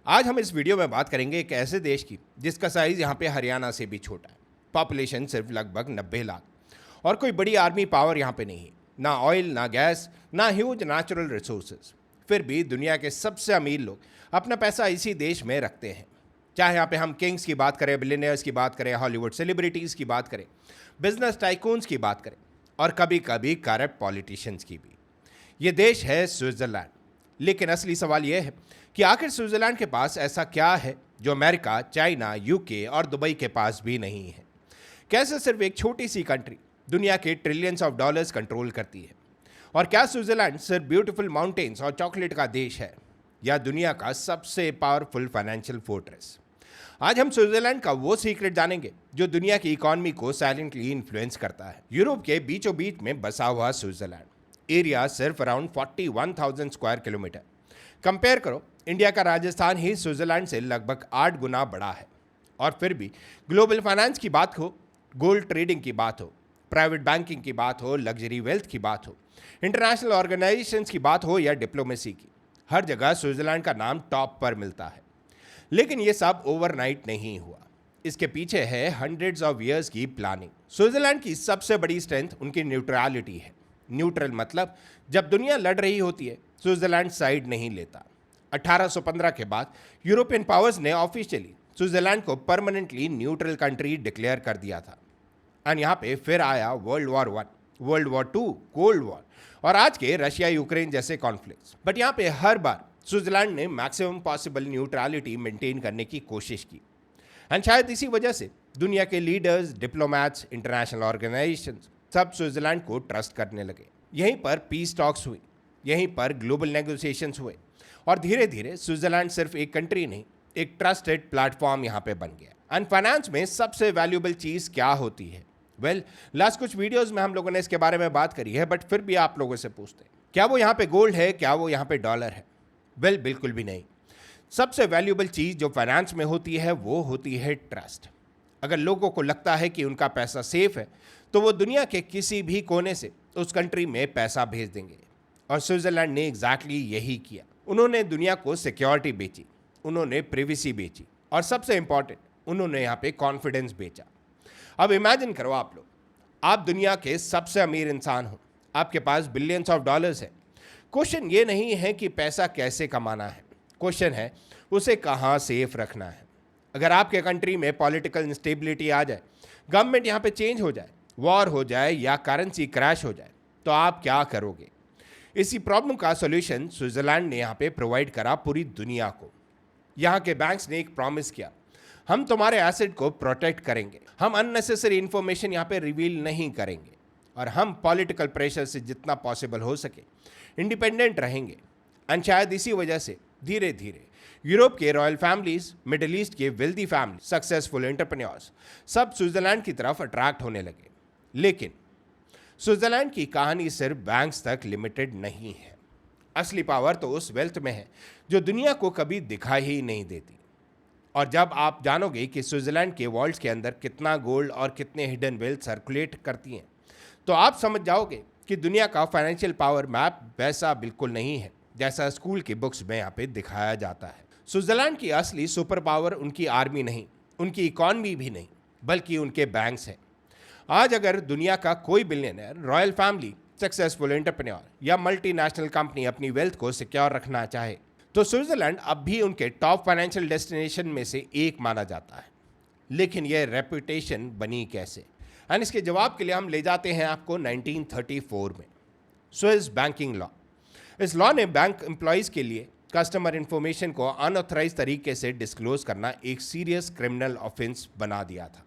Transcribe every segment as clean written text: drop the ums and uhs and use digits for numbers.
आज हम इस वीडियो में बात करेंगे एक ऐसे देश की जिसका साइज यहाँ पे हरियाणा से भी छोटा है। पॉपुलेशन सिर्फ लगभग 90 लाख और कोई बड़ी आर्मी पावर यहाँ पे नहीं है। ना ऑयल, ना गैस, ना ह्यूज नेचुरल रिसोर्सेज। फिर भी दुनिया के सबसे अमीर लोग अपना पैसा इसी देश में रखते हैं। चाहे यहाँ पे हम किंग्स की बात करें, बिलियनियर्स की बात करें, हॉलीवुड सेलिब्रिटीज़ की बात करें, बिजनेस टाइकून्स की बात करें और कभी कभी करप्ट पॉलिटिशियंस की भी। ये देश है स्विट्जरलैंड। लेकिन असली सवाल यह है कि आखिर स्विट्जरलैंड के पास ऐसा क्या है जो अमेरिका, चाइना, यूके और दुबई के पास भी नहीं है। कैसे सिर्फ एक छोटी सी कंट्री दुनिया के ट्रिलियंस ऑफ डॉलर्स कंट्रोल करती है। और क्या स्विट्जरलैंड सिर्फ ब्यूटीफुल माउंटेन्स और चॉकलेट का देश है या दुनिया का सबसे पावरफुल फाइनेंशियल फोर्ट्रेस। आज हम स्विट्जरलैंड का वो सीक्रेट जानेंगे जो दुनिया की इकोनॉमी को साइलेंटली इन्फ्लुएंस करता है। यूरोप के बीचों बीच में बसा हुआ स्विट्जरलैंड, एरिया सिर्फ अराउंड 41,000 स्क्वायर किलोमीटर। कंपेयर करो, इंडिया का राजस्थान ही स्विट्जरलैंड से लगभग 8 गुना बड़ा है। और फिर भी ग्लोबल फाइनेंस की बात हो, गोल्ड ट्रेडिंग की बात हो, प्राइवेट बैंकिंग की बात हो, लग्जरी वेल्थ की बात हो, इंटरनेशनल ऑर्गेनाइजेशंस की बात हो या डिप्लोमेसी की, हर जगह स्विट्जरलैंड का नाम टॉप पर मिलता है। लेकिन ये सब ओवरनाइट नहीं हुआ। इसके पीछे है हंड्रेड्स ऑफ ईयर्स की प्लानिंग। स्विट्जरलैंड की सबसे बड़ी स्ट्रेंथ उनकी न्यूट्रलिटी है। न्यूट्रल मतलब जब दुनिया लड़ रही होती है, स्विट्जरलैंड साइड नहीं लेता। 1815 के बाद यूरोपियन पावर्स ने ऑफिशियली स्विट्जरलैंड को परमानेंटली न्यूट्रल कंट्री डिक्लेयर कर दिया था। और यहाँ पे फिर आया world war 1, world war 2, cold war और आज के रशिया यूक्रेन जैसे कॉन्फ्लिक्ट्स। बट यहाँ पे हर बार स्विट्जरलैंड ने मैक्सिमम पॉसिबल न्यूट्रलिटी मेंटेन करने की कोशिश की। एंड शायद इसी वजह से दुनिया के लीडर्स, डिप्लोमैट्स, इंटरनेशनल ऑर्गेनाइजेशंस सब स्विट्जरलैंड को ट्रस्ट करने लगे। यहीं पर पीस टॉक्स हुई, यहीं पर ग्लोबल नेगोशिएशंस हुए और धीरे धीरे स्विट्जरलैंड सिर्फ एक कंट्री नहीं, एक ट्रस्टेड प्लेटफॉर्म यहाँ पे बन गया। एंड फाइनेंस में सबसे वैल्यूएबल चीज़ क्या होती है? लास्ट कुछ वीडियोस में हम लोगों ने इसके बारे में बात करी है, बट फिर भी आप लोगों से पूछते हैं, क्या वो यहाँ पे गोल्ड है, क्या वो यहाँ पे डॉलर है? बिल्कुल भी नहीं। सबसे वैल्यूएबल चीज़ जो फाइनेंस में होती है वो होती है ट्रस्ट। अगर लोगों को लगता है कि उनका पैसा सेफ है तो वो दुनिया के किसी भी कोने से उस कंट्री में पैसा भेज देंगे। और स्विट्जरलैंड ने एग्जैक्टली यही किया। उन्होंने दुनिया को सिक्योरिटी बेची, उन्होंने प्रिवेसी बेची और सबसे इंपॉर्टेंट, उन्होंने यहाँ पे कॉन्फिडेंस बेचा। अब इमेजिन करो आप दुनिया के सबसे अमीर इंसान हो, आपके पास बिलियंस ऑफ डॉलर्स है। क्वेश्चन ये नहीं है कि पैसा कैसे कमाना है, क्वेश्चन है उसे कहाँ सेफ रखना है। अगर आपके कंट्री में पॉलिटिकल इंस्टेबिलिटी आ जाए, गवर्नमेंट यहाँ पे चेंज हो जाए, वॉर हो जाए या करेंसी क्रैश हो जाए, तो आप क्या करोगे? इसी प्रॉब्लम का सॉल्यूशन स्विट्जरलैंड ने यहाँ पे प्रोवाइड करा पूरी दुनिया को। यहाँ के बैंक्स ने एक प्रॉमिस किया, हम तुम्हारे एसेट को प्रोटेक्ट करेंगे, हम अननेसेसरी इंफॉर्मेशन यहाँ पे रिवील नहीं करेंगे और हम पॉलिटिकल प्रेशर से जितना पॉसिबल हो सके इंडिपेंडेंट रहेंगे। एंड शायद इसी वजह से धीरे धीरे यूरोप के रॉयल फैमिलीज, मिडिल ईस्ट के वेल्दी फैमिली, सक्सेसफुल एंटरप्रेन्योर्स सब स्विट्जरलैंड की तरफ अट्रैक्ट होने लगे। लेकिन स्विट्जरलैंड की कहानी सिर्फ बैंक्स तक लिमिटेड नहीं है। असली पावर तो उस वेल्थ में है जो दुनिया को कभी दिखाई ही नहीं देती। और जब आप जानोगे कि स्विट्जरलैंड के वॉल्ट्स के अंदर कितना गोल्ड और कितने हिडन वेल्थ सर्कुलेट करती हैं, तो आप समझ जाओगे कि दुनिया का फाइनेंशियल पावर मैप वैसा बिल्कुल नहीं है जैसा स्कूल की बुक्स में यहाँ पे दिखाया जाता है। स्विट्जरलैंड की असली सुपर पावर उनकी आर्मी नहीं, उनकी इकॉनमी भी नहीं, बल्कि उनके बैंक्स हैं। आज अगर दुनिया का कोई billionaire, royal family, successful entrepreneur या मल्टीनेशनल कंपनी अपनी वेल्थ को सिक्योर रखना चाहे तो स्विट्जरलैंड अब भी उनके टॉप फाइनेंशियल डेस्टिनेशन में से एक माना जाता है। लेकिन यह रेपुटेशन बनी कैसे? एंड इसके जवाब के लिए हम ले जाते हैं आपको 1934 में। Swiss banking law. इस लॉ ने बैंक एम्प्लॉयज़ के लिए कस्टमर इंफॉर्मेशन को अनऑथराइज तरीके से डिस्क्लोज करना एक सीरियस क्रिमिनल ऑफेंस बना दिया था।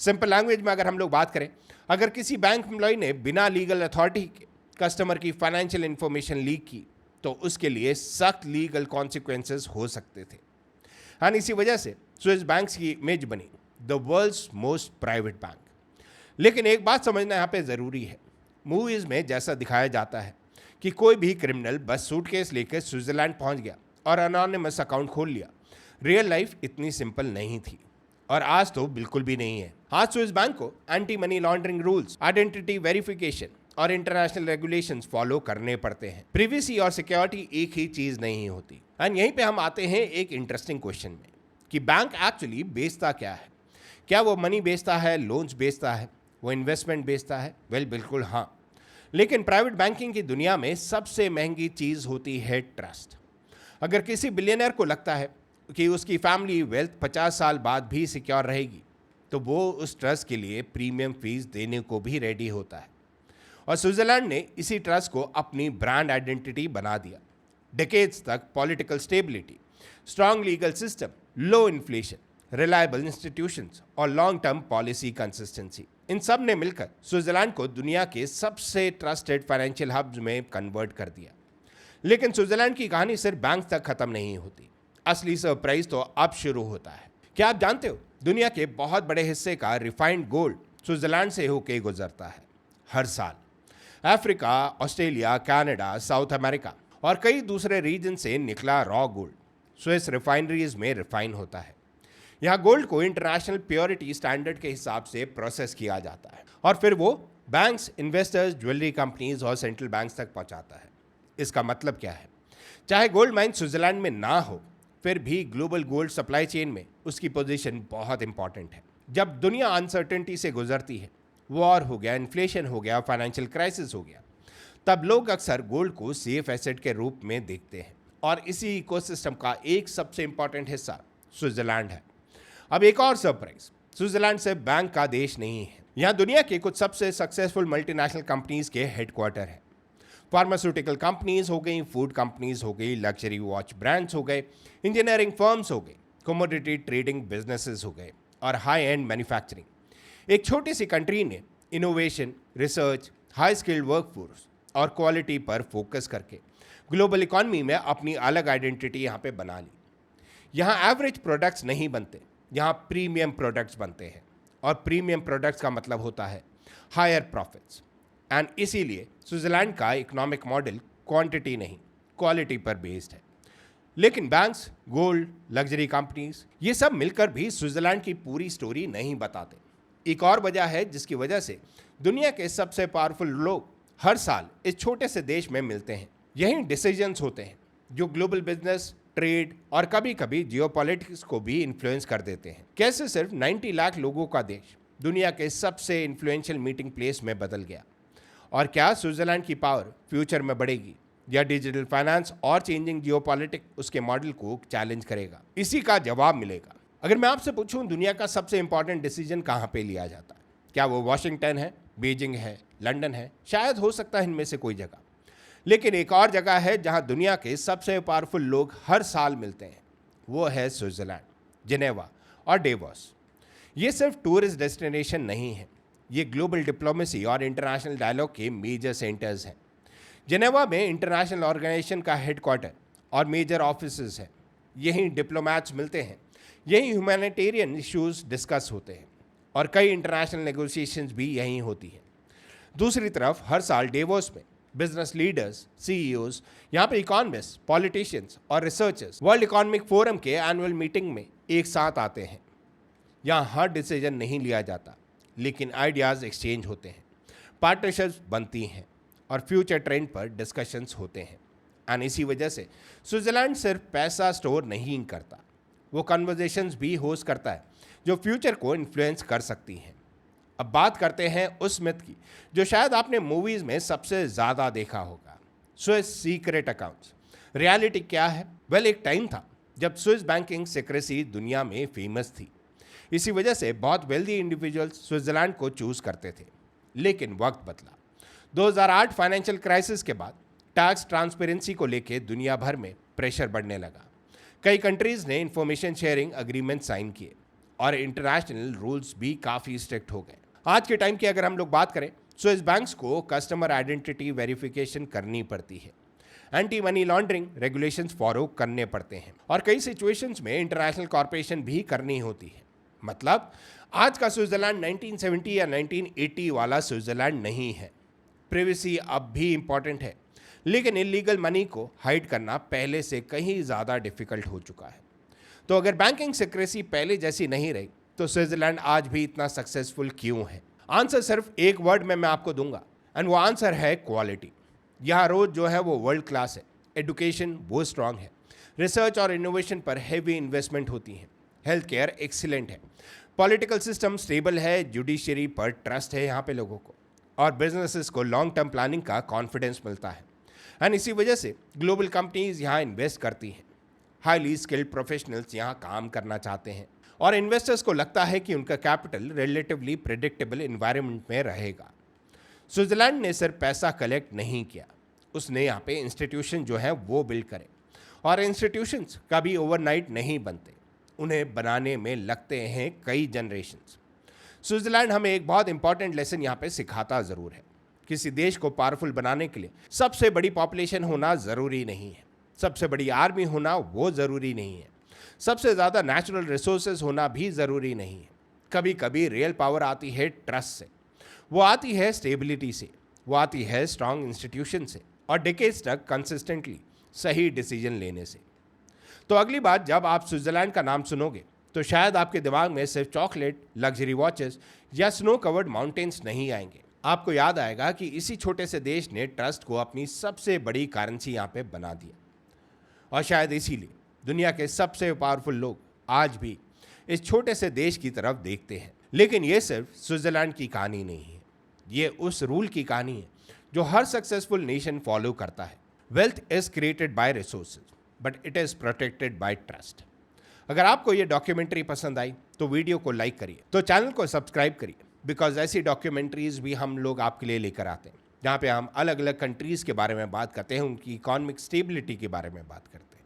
सिंपल लैंग्वेज में अगर हम लोग बात करें, अगर किसी बैंक एम्प्लॉय ने बिना लीगल अथॉरिटी के कस्टमर की फाइनेंशियल इंफॉर्मेशन लीक की तो उसके लिए सख्त लीगल कॉन्सिक्वेंसेस हो सकते थे। हाँ, इसी वजह से स्विस बैंक्स की इमेज बनी the world's most private bank. लेकिन एक बात समझना यहाँ पे ज़रूरी है, मूवीज़ में जैसा दिखाया जाता है कि कोई भी क्रिमिनल बस सूटकेस लेकर स्विट्जरलैंड पहुँच गया और अनोनिमस अकाउंट खोल लिया, रियल लाइफ इतनी सिंपल नहीं थी और आज तो बिल्कुल भी नहीं है। आज स्विस बैंक को anti money laundering rules, identity verification और इंटरनेशनल रेगुलेशंस फॉलो करने पड़ते हैं। प्रिवेसी और सिक्योरिटी एक ही चीज नहीं होती। एंड यहीं पे हम आते हैं एक इंटरेस्टिंग क्वेश्चन में कि बैंक एक्चुअली बेचता क्या है। क्या वो मनी बेचता है, लोन्स बेचता है, वो इन्वेस्टमेंट बेचता है? वेल, बिल्कुल हाँ। लेकिन प्राइवेट बैंकिंग की दुनिया में सबसे महंगी चीज होती है ट्रस्ट। अगर किसी बिलियनर को लगता है कि उसकी फैमिली वेल्थ 50 साल बाद भी सिक्योर रहेगी, तो वो उस ट्रस्ट के लिए प्रीमियम फीस देने को भी रेडी होता है। और स्विट्जरलैंड ने इसी ट्रस्ट को अपनी ब्रांड आइडेंटिटी बना दिया। डेकेड्स तक political stability, strong legal system, low inflation, reliable institutions और लॉन्ग टर्म पॉलिसी कंसिस्टेंसी, इन सब ने मिलकर स्विट्जरलैंड को दुनिया के सबसे ट्रस्टेड फाइनेंशियल हब्स में कन्वर्ट कर दिया। लेकिन स्विट्जरलैंड की कहानी सिर्फ बैंक तक खत्म नहीं होती। असली सरप्राइज तो अब शुरू होता है। क्या आप जानते हो, दुनिया के बहुत बड़े हिस्से का रिफाइंड गोल्ड स्विट्जरलैंड से होकर गुजरता है हर साल। Africa, Australia, Canada, south America और कई दूसरे रीजन से निकला रॉ गोल्ड स्विस रिफाइनरीज में रिफाइन होता है। यहाँ गोल्ड को इंटरनेशनल प्योरिटी स्टैंडर्ड के हिसाब से प्रोसेस किया जाता है और फिर वो बैंक्स, इन्वेस्टर्स, ज्वेलरी कंपनीज और सेंट्रल बैंक्स तक पहुँचाता है। इसका मतलब क्या है? चाहे गोल्ड माइन स्विट्जरलैंड में ना हो, फिर भी ग्लोबल गोल्ड सप्लाई चेन में उसकी पोजीशन बहुत इंपॉर्टेंट है। जब दुनिया अनसर्टेनिटी से गुजरती है, वॉर हो गया, इन्फ्लेशन हो गया, फाइनेंशियल क्राइसिस हो गया, तब लोग अक्सर गोल्ड को सेफ एसेट के रूप में देखते हैं। और इसी इकोसिस्टम का एक सबसे इंपॉर्टेंट हिस्सा स्विट्जरलैंड है। अब एक और सरप्राइज, स्विट्जरलैंड सिर्फ बैंक का देश नहीं है। यहाँ दुनिया के कुछ सबसे सक्सेसफुल मल्टीनेशनल कंपनीज के हेडक्वार्टर हैं। फार्मास्यूटिकल कंपनीज हो गई, फूड कंपनीज हो गई, लग्जरी वॉच ब्रांड्स हो गए, इंजीनियरिंग फर्म्स हो गए, कमोडिटी ट्रेडिंग बिजनेसेस हो गए और हाई एंड मैन्युफैक्चरिंग। एक छोटी सी कंट्री ने innovation, research, high skilled workforce और क्वालिटी पर फोकस करके ग्लोबल इकॉनमी में अपनी अलग आइडेंटिटी यहाँ पे बना ली। यहाँ एवरेज प्रोडक्ट्स नहीं बनते, यहाँ प्रीमियम प्रोडक्ट्स बनते हैं। और प्रीमियम प्रोडक्ट्स का मतलब होता है हायर प्रॉफिट्स। एंड इसीलिए स्विट्जरलैंड का इकोनॉमिक मॉडल क्वांटिटी नहीं, क्वालिटी पर बेस्ड है। लेकिन बैंक्स, गोल्ड, लग्जरी कंपनीज, ये सब मिलकर भी स्विट्जरलैंड की पूरी स्टोरी नहीं बताते। एक और वजह है जिसकी वजह से दुनिया के सबसे पावरफुल लोग हर साल इस छोटे से देश में मिलते हैं। यही डिसीजंस होते हैं जो ग्लोबल बिजनेस, ट्रेड और कभी कभी जियोपॉलिटिक्स को भी इन्फ्लुएंस कर देते हैं। कैसे सिर्फ 90 लाख लोगों का देश दुनिया के सबसे इन्फ्लुएंशियल मीटिंग प्लेस में बदल गया। और क्या स्विट्जरलैंड की पावर फ्यूचर में बढ़ेगी या डिजिटल फाइनेंस और चेंजिंग जियोपॉलिटिक्स उसके मॉडल को चैलेंज करेगा? इसी का जवाब मिलेगा। अगर मैं आपसे पूछूं दुनिया का सबसे इंपॉर्टेंट डिसीजन कहाँ पे लिया जाता है, क्या वो वॉशिंगटन है, बीजिंग है, लंदन है? शायद हो सकता है इनमें से कोई जगह। लेकिन एक और जगह है जहां दुनिया के सबसे पावरफुल लोग हर साल मिलते हैं, वो है स्विट्जरलैंड, जिनेवा और डेवोस। ये सिर्फ टूरिस्ट डेस्टिनेशन नहीं है, ये ग्लोबल डिप्लोमेसी और इंटरनेशनल डायलॉग के मेजर सेंटर्स हैं। जिनेवा में इंटरनेशनल ऑर्गेनाइजेशन का हेडक्वार्टर और मेजर ऑफिसेज हैं। यहीं डिप्लोमैट्स मिलते हैं, यहीं ह्यूमैनिटेरियन इश्यूज डिस्कस होते हैं और कई इंटरनेशनल नेगोशिएशंस भी यहीं होती हैं। दूसरी तरफ हर साल डेवोस में बिजनेस लीडर्स, सीईओज, यहाँ पे इकोनॉमिस्ट, पॉलिटिशियंस और रिसर्चर्स वर्ल्ड इकोनॉमिक फोरम के एनुअल मीटिंग में एक साथ आते हैं। यहाँ हर डिसीजन नहीं लिया जाता, लेकिन आइडियाज़ एक्सचेंज होते हैं, पार्टनरशिप्स बनती हैं और फ्यूचर ट्रेंड पर डिस्कशंस होते हैं। एंड इसी वजह से स्विट्जरलैंड सिर्फ पैसा स्टोर नहीं करता, वो कन्वर्जेशंस भी होस्ट करता है जो फ्यूचर को इन्फ्लुएंस कर सकती हैं। अब बात करते हैं उस मिथ की जो शायद आपने मूवीज़ में सबसे ज़्यादा देखा होगा, स्विस सीक्रेट अकाउंट्स। रियलिटी क्या है? वेल, एक टाइम था जब स्विस बैंकिंग सीक्रेसी दुनिया में फेमस थी। इसी वजह से बहुत वेल्दी इंडिविजुअल्स स्विट्जरलैंड को चूज करते थे। लेकिन वक्त बदला। 2008 फाइनेंशियल क्राइसिस के बाद टैक्स ट्रांसपेरेंसी को लेकर दुनिया भर में प्रेशर बढ़ने लगा। कई कंट्रीज़ ने इंफॉर्मेशन शेयरिंग अग्रीमेंट साइन किए और इंटरनेशनल रूल्स भी काफ़ी स्ट्रिक्ट हो गए। आज के टाइम की अगर हम लोग बात करें, स्विस बैंक्स को कस्टमर आइडेंटिटी वेरिफिकेशन करनी पड़ती है, anti money laundering regulations follow करने पड़ते हैं और कई सिचुएशंस में इंटरनेशनल कॉर्पोरेशन भी करनी होती है। मतलब आज का स्विट्जरलैंड 1970 या 1980 वाला स्विट्जरलैंड नहीं है। प्रिवेसी अब भी इम्पॉर्टेंट है, लेकिन इलीगल मनी को हाइड करना पहले से कहीं ज़्यादा डिफिकल्ट हो चुका है। तो अगर बैंकिंग सिक्रेसी पहले जैसी नहीं रही, तो स्विट्जरलैंड आज भी इतना सक्सेसफुल क्यों है? आंसर सिर्फ एक वर्ड में मैं आपको दूंगा, एंड वो आंसर है क्वालिटी। यहाँ रोज जो है वो वर्ल्ड क्लास है, एडुकेशन वो स्ट्रांग है, रिसर्च और इनोवेशन पर हैवी इन्वेस्टमेंट होती है, हेल्थ केयर एक्सीलेंट है, पॉलिटिकल सिस्टम स्टेबल है, जुडिशरी पर ट्रस्ट है यहाँ पे लोगों को, और बिजनेसेस को लॉन्ग टर्म प्लानिंग का कॉन्फिडेंस मिलता है। एंड इसी वजह से ग्लोबल कंपनीज यहाँ इन्वेस्ट करती हैं, हाईली स्किल्ड प्रोफेशनल्स यहाँ काम करना चाहते हैं, और इन्वेस्टर्स को लगता है कि उनका कैपिटल रिलेटिवली प्रेडिक्टेबल इन्वायरमेंट में रहेगा। स्विट्जरलैंड ने सिर्फ पैसा कलेक्ट नहीं किया, उसने यहाँ पे इंस्टीट्यूशन जो है वो बिल्ड करे, और इंस्टीट्यूशंस कभी ओवरनाइट नहीं बनते, उन्हें बनाने में लगते हैं कई जनरेशन्स। स्विट्जरलैंड हमें एक बहुत इंपॉर्टेंट लेसन यहाँ पे सिखाता ज़रूर है। किसी देश को पावरफुल बनाने के लिए सबसे बड़ी पॉपुलेशन होना ज़रूरी नहीं है, सबसे बड़ी आर्मी होना वो ज़रूरी नहीं है, सबसे ज़्यादा नेचुरल रिसोर्सेज होना भी ज़रूरी नहीं है। कभी कभी रियल पावर आती है ट्रस्ट से, वो आती है स्टेबिलिटी से, वो आती है स्ट्रांग इंस्टीट्यूशन से, और डिकेड्स तक कंसिस्टेंटली सही डिसीजन लेने से। तो अगली बार जब आप स्विट्जरलैंड का नाम सुनोगे तो शायद आपके दिमाग में सिर्फ चॉकलेट, लग्जरी वॉचेस या स्नो कवर्ड माउंटेन्स नहीं आएंगे। आपको याद आएगा कि इसी छोटे से देश ने ट्रस्ट को अपनी सबसे बड़ी करेंसी यहाँ पे बना दिया, और शायद इसीलिए दुनिया के सबसे पावरफुल लोग आज भी इस छोटे से देश की तरफ देखते हैं। लेकिन ये सिर्फ स्विट्जरलैंड की कहानी नहीं है, ये उस रूल की कहानी है जो हर सक्सेसफुल नेशन फॉलो करता है। Wealth is created by resources but it is protected by trust. अगर आपको ये डॉक्यूमेंट्री पसंद आई तो वीडियो को लाइक करिए, तो चैनल को सब्सक्राइब करिए, बिकॉज ऐसी डॉक्यूमेंट्रीज भी हम लोग आपके लिए लेकर आते हैं, जहाँ पे हम अलग अलग कंट्रीज़ के बारे में बात करते हैं, उनकी इकोनॉमिक स्टेबिलिटी के बारे में बात करते हैं।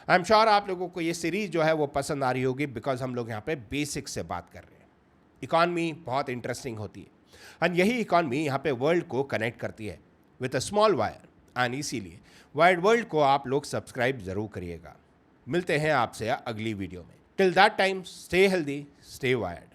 आई एम श्योर आप लोगों को ये सीरीज़ जो है वो पसंद आ रही होगी, बिकॉज हम लोग यहाँ पे बेसिक्स से बात कर रहे हैं। इकॉनमी बहुत इंटरेस्टिंग होती है, एंड यही इकॉनमी यहाँ पे वर्ल्ड को कनेक्ट करती है with a small wire, and इसीलिए वाइड वर्ल्ड को आप लोग सब्सक्राइब जरूर करिएगा। मिलते हैं आपसे अगली वीडियो में। Till that time stay healthy, stay wired.